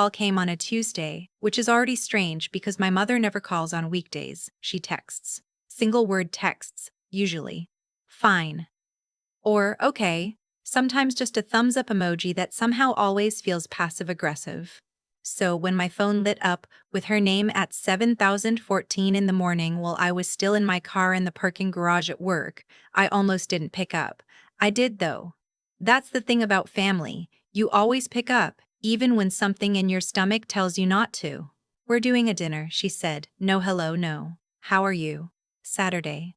call came on a Tuesday, which is already strange because my mother never calls on weekdays. She texts. Single word texts, usually. Fine. Or, okay. Sometimes just a thumbs up emoji that somehow always feels passive aggressive. So when my phone lit up with her name at 7014 in the morning while I was still in my car in the parking garage at work, I almost didn't pick up. I did though. That's the thing about family. You always pick up, even when something in your stomach tells you not to. We're doing a dinner, she said. No hello, no. How are you? Saturday.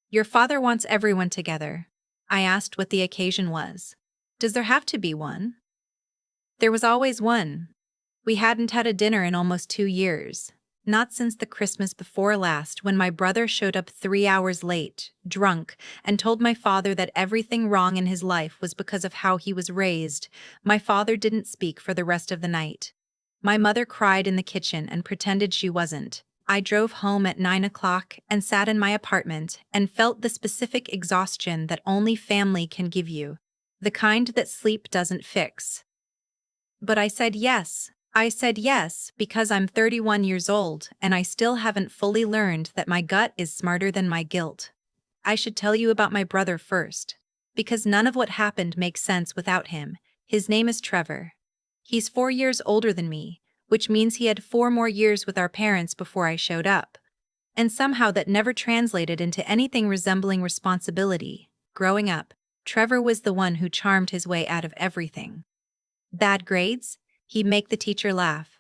Your father wants everyone together. I asked what the occasion was. Does there have to be one? There was always one. We hadn't had a dinner in almost 2 years. Not since the Christmas before last when my brother showed up 3 hours late, drunk, and told my father that everything wrong in his life was because of how he was raised. My father didn't speak for the rest of the night. My mother cried in the kitchen and pretended she wasn't. I drove home at 9 o'clock and sat in my apartment and felt the specific exhaustion that only family can give you, the kind that sleep doesn't fix. But I said yes. I said yes because I'm 31 years old and I still haven't fully learned that my gut is smarter than my guilt. I should tell you about my brother first, because none of what happened makes sense without him. His name is Trevor. He's 4 years older than me, which means he had 4 more years with our parents before I showed up. And somehow that never translated into anything resembling responsibility. Growing up, Trevor was the one who charmed his way out of everything. Bad grades? He'd make the teacher laugh.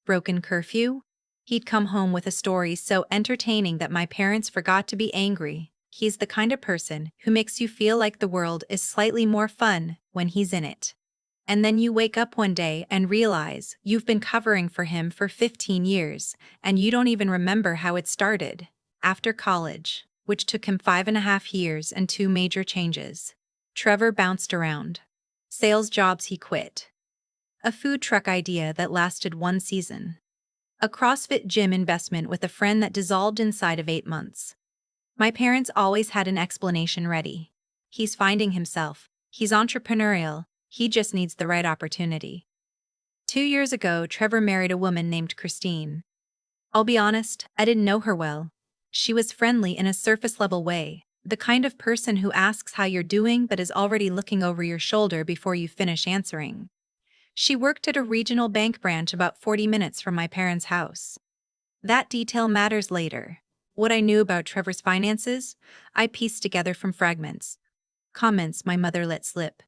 Broken curfew? He'd come home with a story so entertaining that my parents forgot to be angry. He's the kind of person who makes you feel like the world is slightly more fun when he's in it. And then you wake up one day and realize you've been covering for him for 15 years, and you don't even remember how it started. After college, which took him 5.5 years and 2 major changes, Trevor bounced around. Sales jobs he quit. A food truck idea that lasted 1 season. A CrossFit gym investment with a friend that dissolved inside of 8 months. My parents always had an explanation ready. He's finding himself. He's entrepreneurial. He just needs the right opportunity. 2 years ago, Trevor married a woman named Christine. I'll be honest, I didn't know her well. She was friendly in a surface-level way, the kind of person who asks how you're doing but is already looking over your shoulder before you finish answering. She worked at a regional bank branch about 40 minutes from my parents' house. That detail matters later. What I knew about Trevor's finances, I pieced together from fragments. Comments my mother let slip.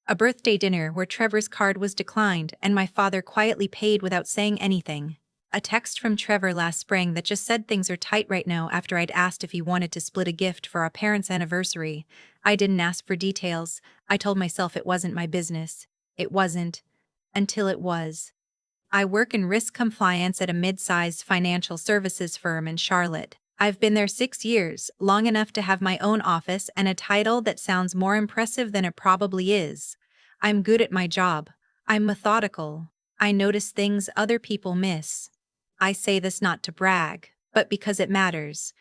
A birthday dinner where Trevor's card was declined and my father quietly paid without saying anything. A text from Trevor last spring that just said things are tight right now after I'd asked if he wanted to split a gift for our parents' anniversary. I didn't ask for details. I told myself it wasn't my business. It wasn't. Until it was. I work in risk compliance at a mid-sized financial services firm in Charlotte. I've been there 6 years, long enough to have my own office and a title that sounds more impressive than it probably is. I'm good at my job. I'm methodical. I notice things other people miss. I say this not to brag, but because it matters.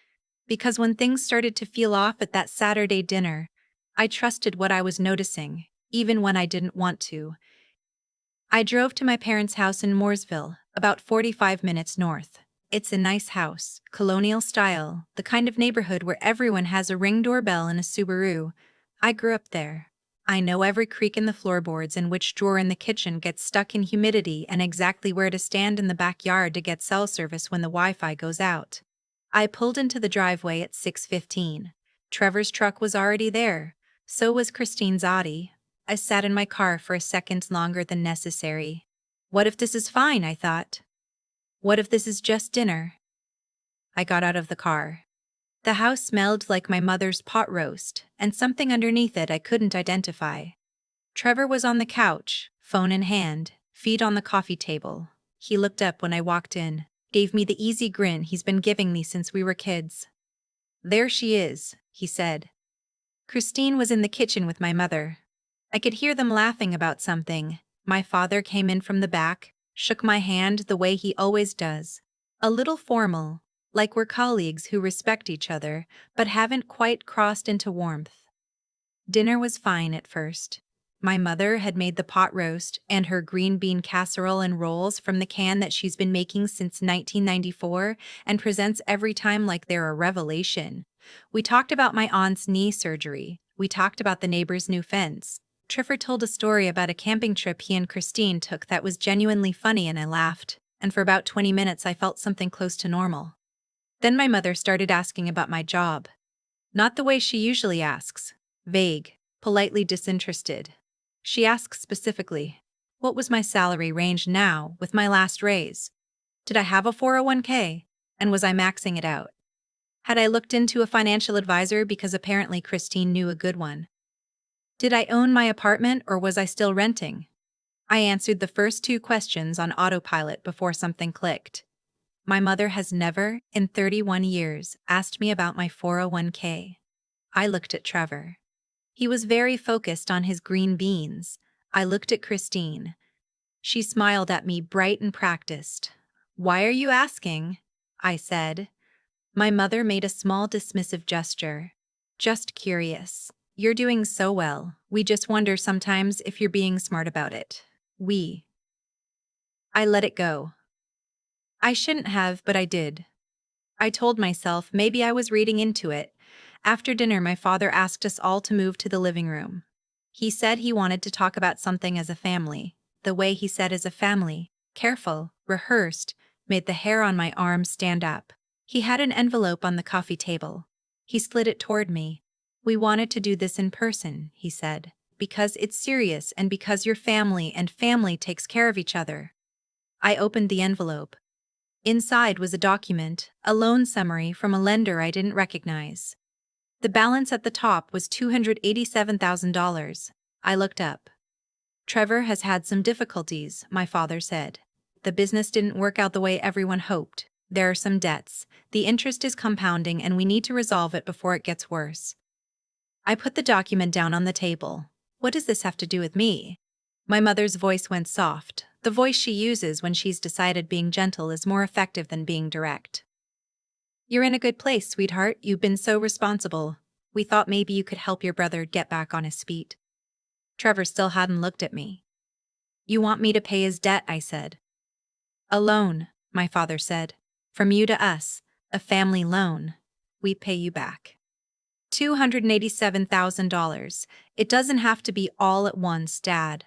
Because when things started to feel off at that Saturday dinner, I trusted what I was noticing, even when I didn't want to. I drove to my parents' house in Mooresville, about 45 minutes north. It's a nice house, colonial style, the kind of neighborhood where everyone has a Ring doorbell and a Subaru. I grew up there. I know every creak in the floorboards and which drawer in the kitchen gets stuck in humidity and exactly where to stand in the backyard to get cell service when the Wi-Fi goes out. I pulled into the driveway at 6:15. Trevor's truck was already there. So was Christine's Audi. I sat in my car for a second longer than necessary. What if this is fine, I thought. What if this is just dinner? I got out of the car. The house smelled like my mother's pot roast, and something underneath it I couldn't identify. Trevor was on the couch, phone in hand, feet on the coffee table. He looked up when I walked in, gave me the easy grin he's been giving me since we were kids. There she is, he said. Christine was in the kitchen with my mother. I could hear them laughing about something. My father came in from the back, shook my hand the way he always does. A little formal, like we're colleagues who respect each other, but haven't quite crossed into warmth. Dinner was fine at first. My mother had made the pot roast and her green bean casserole and rolls from the can that she's been making since 1994 and presents every time like they're a revelation. We talked about my aunt's knee surgery. We talked about the neighbor's new fence. Trevor told a story about a camping trip he and Christine took that was genuinely funny, and I laughed. And for about 20 minutes I felt something close to normal. Then my mother started asking about my job. Not the way she usually asks. Vague, politely disinterested. She asked specifically, what was my salary range now with my last raise? Did I have a 401k? And was I maxing it out? Had I looked into a financial advisor because apparently Christine knew a good one? Did I own my apartment or was I still renting? I answered the first two questions on autopilot before something clicked. My mother has never, in 31 years, asked me about my 401k. I looked at Trevor. He was very focused on his green beans. I looked at Christine. She smiled at me, bright and practiced. "Why are you asking?" I said. My mother made a small dismissive gesture. "Just curious. You're doing so well. We just wonder sometimes if you're being smart about it." I let it go. I shouldn't have, but I did. I told myself maybe I was reading into it. After dinner, my father asked us all to move to the living room. He said he wanted to talk about something as a family. The way he said as a family, careful, rehearsed, made the hair on my arm stand up. He had an envelope on the coffee table. He slid it toward me. "We wanted to do this in person," he said, "because it's serious and because your family and family takes care of each other." I opened the envelope. Inside was a document, a loan summary from a lender I didn't recognize. The balance at the top was $287,000. I looked up. "Trevor has had some difficulties," my father said. "The business didn't work out the way everyone hoped. There are some debts. The interest is compounding and we need to resolve it before it gets worse." I put the document down on the table. "What does this have to do with me?" My mother's voice went soft, the voice she uses when she's decided being gentle is more effective than being direct. "You're in a good place, sweetheart. You've been so responsible. We thought maybe you could help your brother get back on his feet." Trevor still hadn't looked at me. "You want me to pay his debt," I said. "A loan," my father said. "From you to us. A family loan. We pay you back. $287,000. It doesn't have to be all at once, Dad."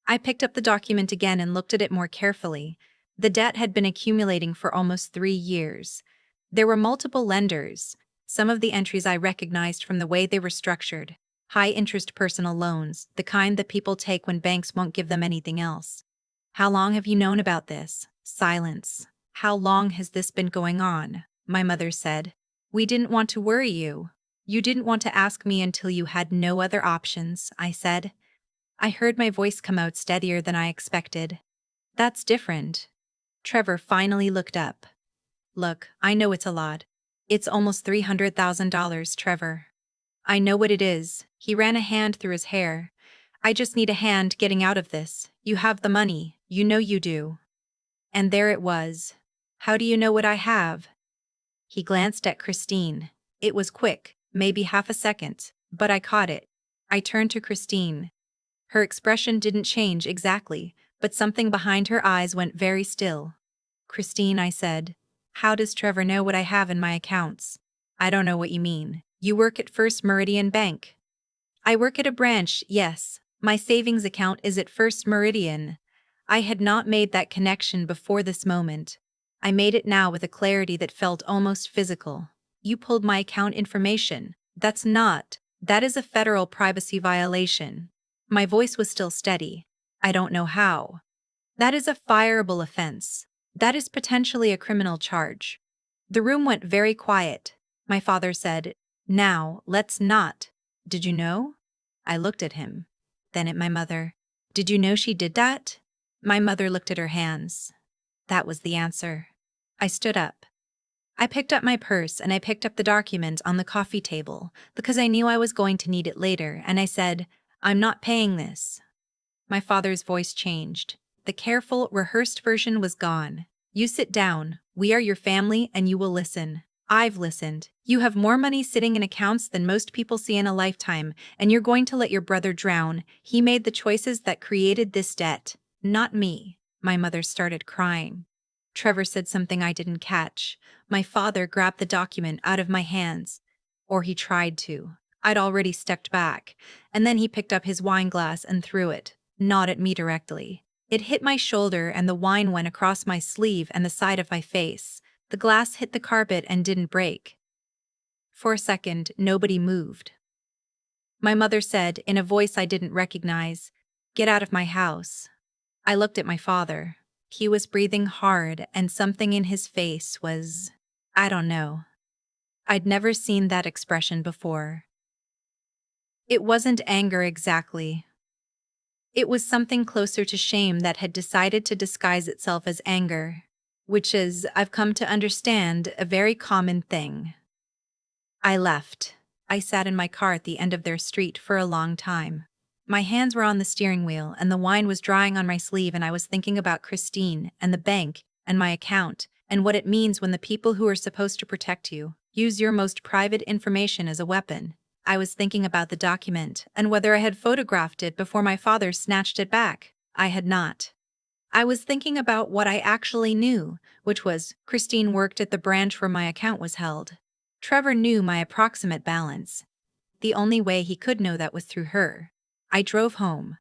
I picked up the document again and looked at it more carefully. The debt had been accumulating for almost 3 years. There were multiple lenders. Some of the entries I recognized from the way they were structured. High-interest personal loans, the kind that people take when banks won't give them anything else. "How long have you known about this?" Silence. "How long has this been going on?" my mother said. "We didn't want to worry you. You didn't want to ask me until you had no other options," I said. I heard my voice come out steadier than I expected. "That's different." Trevor finally looked up. "Look, I know it's a lot. It's almost $300,000, Trevor. I know what it is." He ran a hand through his hair. "I just need a hand getting out of this. You have the money, you know you do." And there it was. "How do you know what I have?" He glanced at Christine. It was quick, maybe half a second, but I caught it. I turned to Christine. Her expression didn't change exactly, but something behind her eyes went very still. "Christine," I said, "how does Trevor know what I have in my accounts?" "I don't know what you mean. You work at First Meridian Bank." "I work at a branch, yes. My savings account is at First Meridian." I had not made that connection before this moment. I made it now with a clarity that felt almost physical. "You pulled my account information. That is a federal privacy violation." My voice was still steady. "I don't know how." "That is a fireable offense. That is potentially a criminal charge." The room went very quiet. My father said, "Now, let's not. Did you know?" I looked at him. Then at my mother. "Did you know she did that?" My mother looked at her hands. That was the answer. I stood up. I picked up my purse and I picked up the document on the coffee table because I knew I was going to need it later, and I said, "I'm not paying this." My father's voice changed. The careful, rehearsed version was gone. "You sit down. We are your family and you will listen." I've listened. You have more money sitting in accounts than most people see in a lifetime, and you're going to let your brother drown. He made the choices that created this debt, not me. My mother started crying. Trevor said something I didn't catch. My father grabbed the document out of my hands. Or he tried to. I'd already stepped back, and then he picked up his wine glass and threw it, not at me directly. It hit my shoulder and the wine went across my sleeve and the side of my face. The glass hit the carpet and didn't break. For a second, nobody moved. My mother said, in a voice I didn't recognize, "Get out of my house." I looked at my father. He was breathing hard, and something in his face was, I don't know. I'd never seen that expression before. It wasn't anger exactly. It was something closer to shame that had decided to disguise itself as anger, which is, I've come to understand, a very common thing. I left. I sat in my car at the end of their street for a long time. My hands were on the steering wheel and the wine was drying on my sleeve, and I was thinking about Christine and the bank and my account and what it means when the people who are supposed to protect you use your most private information as a weapon. I was thinking about the document and whether I had photographed it before my father snatched it back. I had not. I was thinking about what I actually knew, which was Christine worked at the branch where my account was held. Trevor knew my approximate balance. The only way he could know that was through her. I drove home.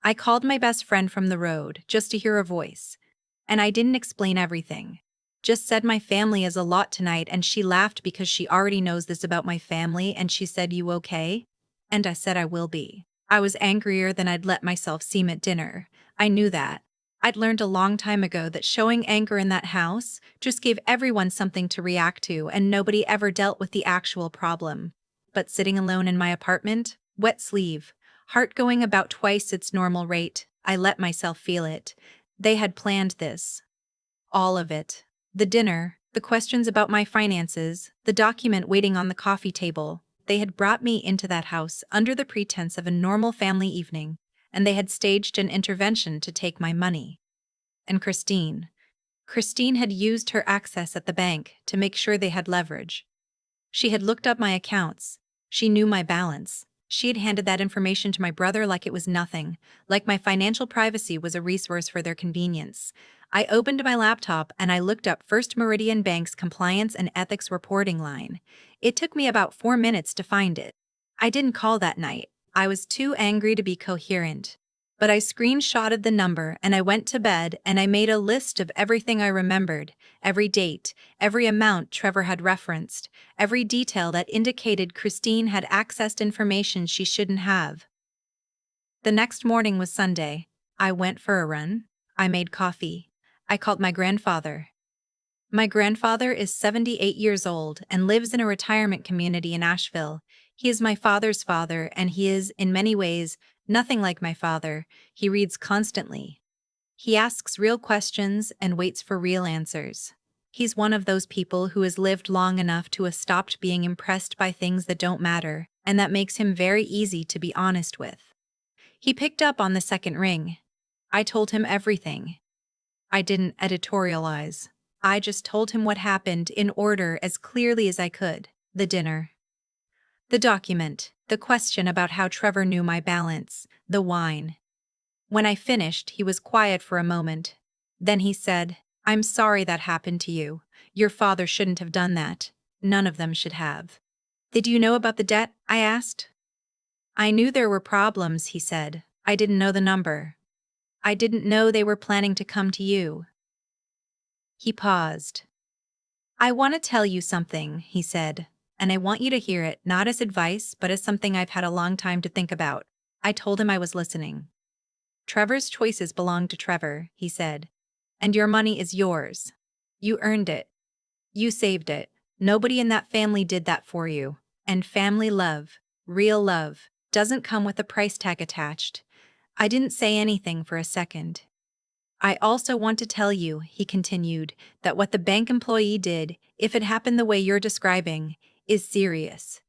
I called my best friend from the road just to hear her voice. And I didn't explain everything. Just said my family is a lot tonight, and she laughed because she already knows this about my family, and she said, "You okay?" And I said I will be. I was angrier than I'd let myself seem at dinner. I knew that. I'd learned a long time ago that showing anger in that house just gave everyone something to react to, and nobody ever dealt with the actual problem. But sitting alone in my apartment, wet sleeve, heart going about twice its normal rate, I let myself feel it. They had planned this. All of it. The dinner, the questions about my finances, the document waiting on the coffee table. They had brought me into that house under the pretense of a normal family evening, and they had staged an intervention to take my money. And Christine. Christine had used her access at the bank to make sure they had leverage. She had looked up my accounts. She knew my balance. She had handed that information to my brother like it was nothing, like my financial privacy was a resource for their convenience. I opened my laptop and I looked up First Meridian Bank's compliance and ethics reporting line. It took me about 4 minutes to find it. I didn't call that night. I was too angry to be coherent. But I screenshotted the number and I went to bed and I made a list of everything I remembered, every date, every amount Trevor had referenced, every detail that indicated Christine had accessed information she shouldn't have. The next morning was Sunday. I went for a run. I made coffee. I called my grandfather. My grandfather is 78 years old and lives in a retirement community in Asheville. He is my father's father, and he is, in many ways, nothing like my father. He reads constantly. He asks real questions and waits for real answers. He's one of those people who has lived long enough to have stopped being impressed by things that don't matter, and that makes him very easy to be honest with. He picked up on the second ring. I told him everything. I didn't editorialize. I just told him what happened in order as clearly as I could. The dinner. The document. The question about how Trevor knew my balance. The wine. When I finished, he was quiet for a moment. Then he said, "I'm sorry that happened to you. Your father shouldn't have done that. None of them should have." "Did you know about the debt?" I asked. "I knew there were problems," he said. "I didn't know the number. I didn't know they were planning to come to you." He paused. "I want to tell you something," he said, "and I want you to hear it, not as advice, but as something I've had a long time to think about." I told him I was listening. "Trevor's choices belong to Trevor," he said, "and your money is yours. You earned it. You saved it. Nobody in that family did that for you. And family love, real love, doesn't come with a price tag attached." I didn't say anything for a second. "I also want to tell you," he continued, "that what the bank employee did, if it happened the way you're describing, is serious.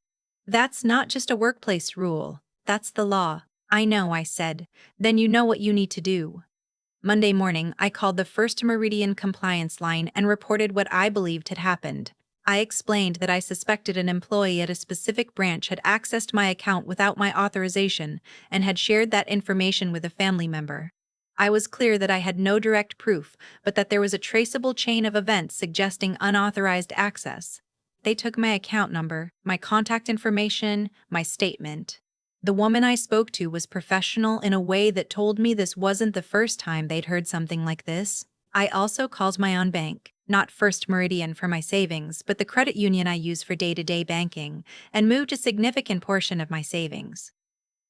That's not just a workplace rule, that's the law." "I know," I said. "Then you know what you need to do." Monday morning, I called the First Meridian compliance line and reported what I believed had happened. I explained that I suspected an employee at a specific branch had accessed my account without my authorization and had shared that information with a family member. I was clear that I had no direct proof, but that there was a traceable chain of events suggesting unauthorized access. They took my account number, my contact information, my statement. The woman I spoke to was professional in a way that told me this wasn't the first time they'd heard something like this. I also called my own bank, not First Meridian for my savings, but the credit union I use for day-to-day banking, and moved a significant portion of my savings.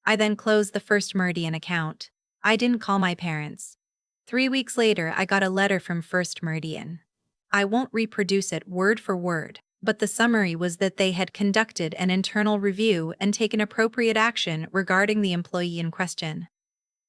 I then closed the First Meridian account. I didn't call my parents. 3 weeks later, I got a letter from First Meridian. I won't reproduce it word for word, but the summary was that they had conducted an internal review and taken appropriate action regarding the employee in question.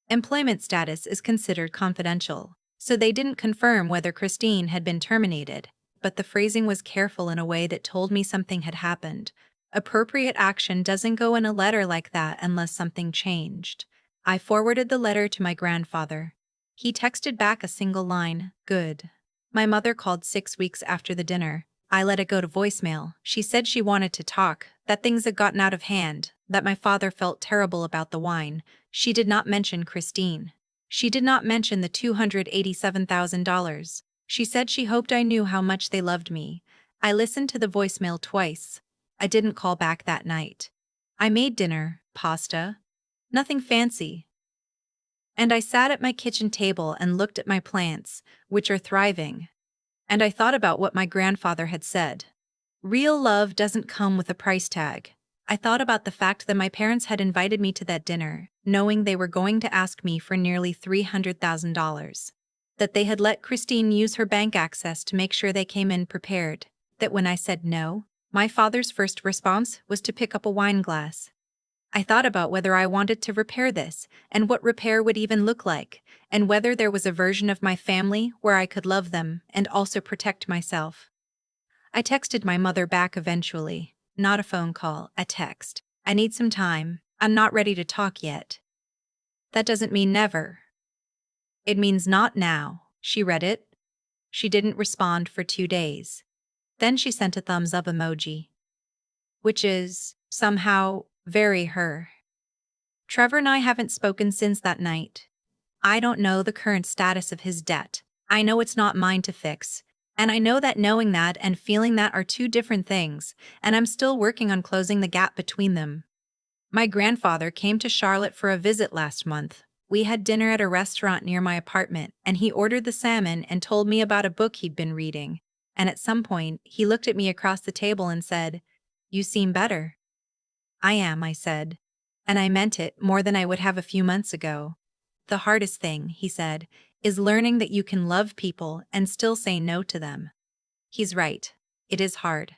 Employment status is considered confidential, so they didn't confirm whether Christine had been terminated, but the phrasing was careful in a way that told me something had happened. Appropriate action doesn't go in a letter like that unless something changed. I forwarded the letter to my grandfather. He texted back a single line, "Good." My mother called 6 weeks after the dinner. I let it go to voicemail. She said she wanted to talk, that things had gotten out of hand, that my father felt terrible about the wine. She did not mention Christine. She did not mention the $287,000. She said she hoped I knew how much they loved me. I listened to the voicemail twice. I didn't call back that night. I made dinner, pasta. Nothing fancy. And I sat at my kitchen table and looked at my plants, which are thriving. And I thought about what my grandfather had said. Real love doesn't come with a price tag. I thought about the fact that my parents had invited me to that dinner, knowing they were going to ask me for nearly $300,000. That they had let Christine use her bank access to make sure they came in prepared. That when I said no, my father's first response was to pick up a wine glass. I thought about whether I wanted to repair this, and what repair would even look like, and whether there was a version of my family where I could love them and also protect myself. I texted my mother back eventually. Not a phone call, a text. "I need some time. I'm not ready to talk yet." That doesn't mean never. It means not now. She read it. She didn't respond for 2 days. Then she sent a thumbs up emoji. Which is, somehow, very her. Trevor and I haven't spoken since that night. I don't know the current status of his debt. I know it's not mine to fix. And I know that knowing that and feeling that are two different things, and I'm still working on closing the gap between them. My grandfather came to Charlotte for a visit last month. We had dinner at a restaurant near my apartment, and he ordered the salmon and told me about a book he'd been reading. And at some point, he looked at me across the table and said, "You seem better." "I am," I said. And I meant it more than I would have a few months ago. "The hardest thing," he said, "is learning that you can love people and still say no to them." He's right. It is hard.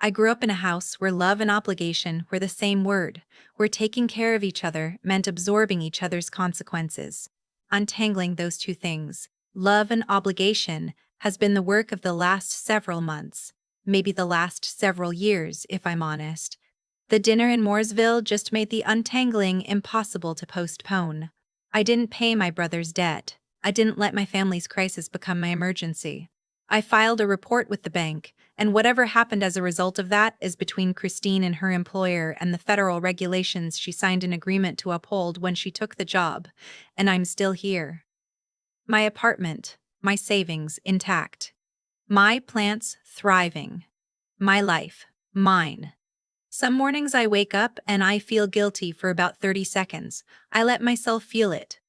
I grew up in a house where love and obligation were the same word, where taking care of each other meant absorbing each other's consequences. Untangling those two things, love and obligation, has been the work of the last several months, maybe the last several years, if I'm honest. The dinner in Mooresville just made the untangling impossible to postpone. I didn't pay my brother's debt. I didn't let my family's crisis become my emergency. I filed a report with the bank, and whatever happened as a result of that is between Christine and her employer and the federal regulations she signed an agreement to uphold when she took the job, and I'm still here. My apartment, my savings intact. My plants thriving. My life, mine. Some mornings I wake up and I feel guilty for about 30 seconds. I let myself feel it.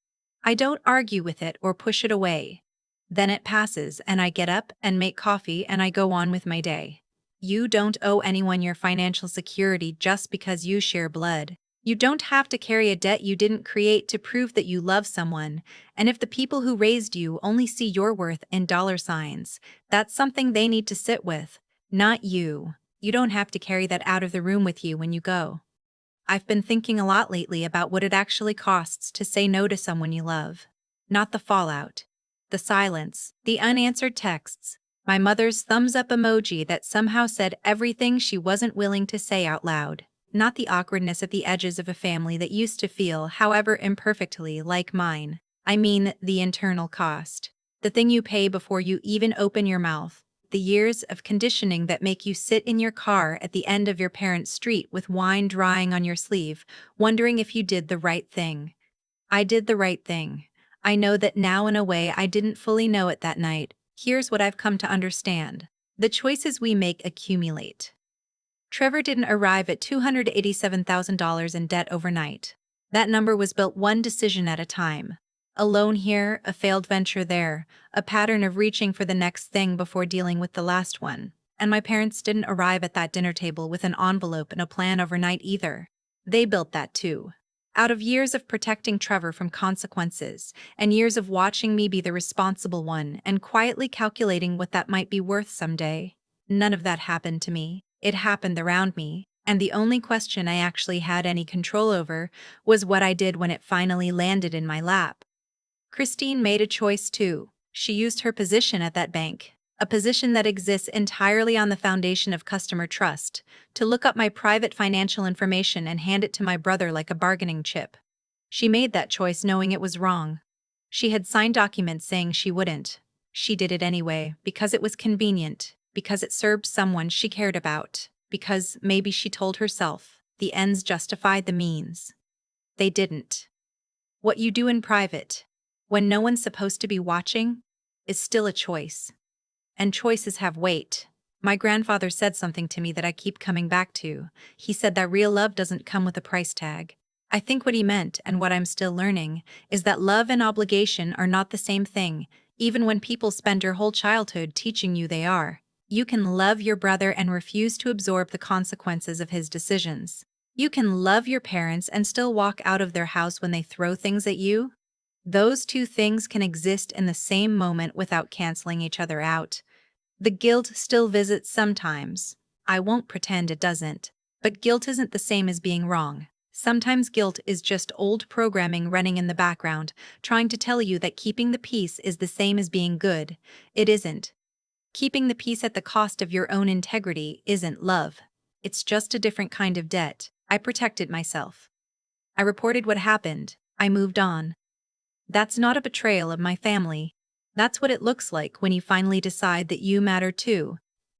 I don't argue with it or push it away. Then it passes and I get up and make coffee and I go on with my day. You don't owe anyone your financial security just because you share blood. You don't have to carry a debt you didn't create to prove that you love someone. And if the people who raised you only see your worth in dollar signs, that's something they need to sit with, not you. You don't have to carry that out of the room with you when you go. I've been thinking a lot lately about what it actually costs to say no to someone you love. Not the fallout. The silence, the unanswered texts, my mother's thumbs up emoji that somehow said everything she wasn't willing to say out loud. Not the awkwardness at the edges of a family that used to feel, however imperfectly, like mine. I mean the internal cost. The thing you pay before you even open your mouth. The the years of conditioning that make you sit in your car at the end of your parents' street with wine drying on your sleeve, wondering if you did the right thing. I did the right thing. I know that now in a way I didn't fully know it that night. Here's what I've come to understand. The choices we make accumulate. Trevor didn't arrive at $287,000 in debt overnight. That number was built one decision at a time. A loan here, a failed venture there, a pattern of reaching for the next thing before dealing with the last one. And my parents didn't arrive at that dinner table with an envelope and a plan overnight either. They built that too. Out of years of protecting Trevor from consequences, and years of watching me be the responsible one and quietly calculating what that might be worth someday. None of that happened to me. It happened around me, and the only question I actually had any control over was what I did when it finally landed in my lap. Christine made a choice too. She used her position at that bank, a position that exists entirely on the foundation of customer trust, to look up my private financial information and hand it to my brother like a bargaining chip. She made that choice knowing it was wrong. She had signed documents saying she wouldn't. She did it anyway, because it was convenient, because it served someone she cared about, because, maybe she told herself, the ends justified the means. They didn't. What you do in private, when no one's supposed to be watching, is still a choice. And choices have weight. My grandfather said something to me that I keep coming back to. He said that real love doesn't come with a price tag. I think what he meant, and what I'm still learning, is that love and obligation are not the same thing, even when people spend your whole childhood teaching you they are. You can love your brother and refuse to absorb the consequences of his decisions. You can love your parents and still walk out of their house when they throw things at you. Those two things can exist in the same moment without canceling each other out. The guilt still visits sometimes. I won't pretend it doesn't. But guilt isn't the same as being wrong. Sometimes guilt is just old programming running in the background, trying to tell you that keeping the peace is the same as being good. It isn't. Keeping the peace at the cost of your own integrity isn't love. It's just a different kind of debt. I protected myself. I reported what happened. I moved on. That's not a betrayal of my family. That's what it looks like when you finally decide that you matter too.